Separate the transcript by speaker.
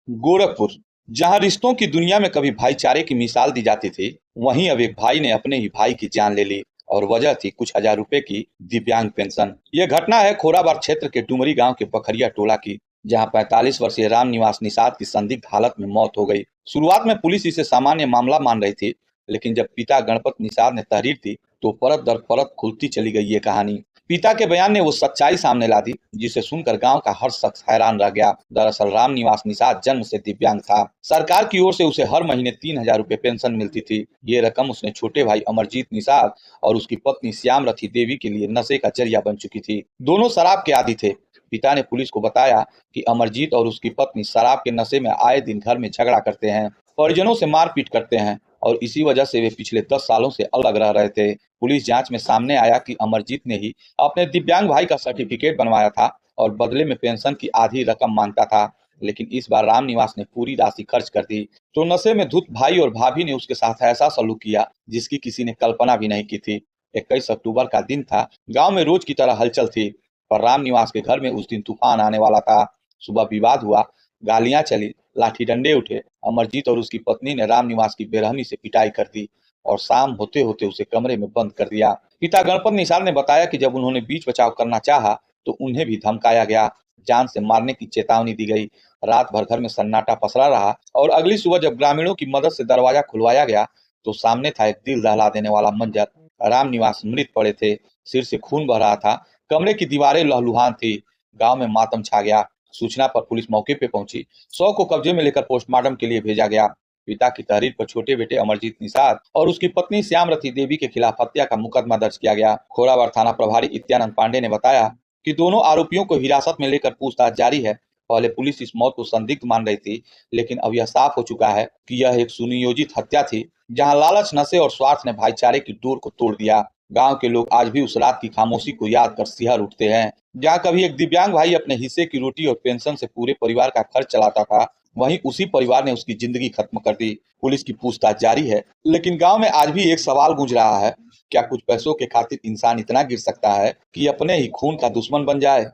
Speaker 1: गोरखपुर, जहां रिश्तों की दुनिया में कभी भाईचारे की मिसाल दी जाती थी, वहीं अब एक भाई ने अपने ही भाई की जान ले ली और वजह थी कुछ हजार रुपए की दिव्यांग पेंशन। यह घटना है खोराबार क्षेत्र के डुमरी गांव के बखरिया टोला की, जहां 45 वर्षीय राम निवास निषाद की संदिग्ध हालत में मौत हो गई। शुरुआत में पुलिस इसे सामान्य मामला मान रही थी, लेकिन जब पिता गणपत निषाद ने तहरीर दी, तो परत दर परत खुलती चली गई ये कहानी। पिता के बयान ने वो सच्चाई सामने ला दी, जिसे सुनकर गांव का हर शख्स हैरान रह गया। दरअसल राम निवास निषाद जन्म से दिव्यांग था। सरकार की ओर से उसे हर महीने 3,000 रुपए पेंशन मिलती थी। ये रकम उसने छोटे भाई अमरजीत निषाद और उसकी पत्नी श्याम रथी देवी के लिए नशे का जरिया बन चुकी थी। दोनों शराब के आदी थे। पिता ने पुलिस को बताया कि अमरजीत और उसकी पत्नी शराब के नशे में आए दिन घर में झगड़ा करते हैं, परिजनों से मारपीट करते हैं और इसी वजह से वे पिछले 10 सालों से अलग रह रहे थे। पुलिस जांच में सामने आया कि अमरजीत ने ही अपने दिव्यांग भाई का सर्टिफिकेट बनवाया था और बदले में पेंशन की आधी रकम मांगता था। लेकिन इस बार रामनिवास ने पूरी राशि खर्च कर दी। तो नशे में धुत भाई और भाभी ने उसके साथ ऐसा सलूक किया जिसकी किसी ने कल्पना भी नहीं की थी। 21 अक्टूबर का दिन था। गांव में रोज की तरह हलचल थी, पर रामनिवास के घर में उस दिन तूफान आने वाला था। सुबह विवाद हुआ, गालियां चली, लाठी डंडे उठे। अमरजीत और उसकी पत्नी ने रामनिवास की बेरहमी से पिटाई कर दी और शाम होते होते उसे कमरे में बंद कर दिया। पिता गणपत निषाद ने बताया कि जब उन्होंने बीच बचाव करना चाहा, तो उन्हें भी धमकाया गया, जान से मारने की चेतावनी दी गई। रात भर घर में सन्नाटा पसरा रहा और अगली सुबह जब ग्रामीणों की मदद से दरवाजा खुलवाया गया, तो सामने था एक दिल दहला देने वाला मंजर। रामनिवास मृत पड़े थे, सिर से खून बह रहा था, कमरे की दीवारें लहलुहान थी। गांव में मातम छा गया। सूचना पर पुलिस मौके पे पहुंची। शव को कब्जे में लेकर पोस्टमार्टम के लिए भेजा गया। पिता की तहरीर पर छोटे बेटे अमरजीत निषाद और उसकी पत्नी श्याम रथी देवी के खिलाफ हत्या का मुकदमा दर्ज किया गया। खोरावर थाना प्रभारी इत्यानंद पांडे ने बताया कि दोनों आरोपियों को हिरासत में लेकर पूछताछ जारी है। पहले पुलिस इस मौत को संदिग्ध मान रही थी, लेकिन अब यह साफ हो चुका है कि यह एक सुनियोजित हत्या थी, जहां लालच, नशे और स्वार्थ ने भाईचारे की डोर को तोड़ दिया। गांव के लोग आज भी उस रात की खामोशी को याद कर सिहर उठते हैं, जहां कभी एक दिव्यांग भाई अपने हिस्से की रोटी और पेंशन से पूरे परिवार का खर्च चलाता था, वहीं उसी परिवार ने उसकी जिंदगी खत्म कर दी। पुलिस की पूछताछ जारी है, लेकिन गांव में आज भी एक सवाल गूंज रहा है, क्या कुछ पैसों के खातिर इंसान इतना गिर सकता है कि अपने ही खून का दुश्मन बन जाए?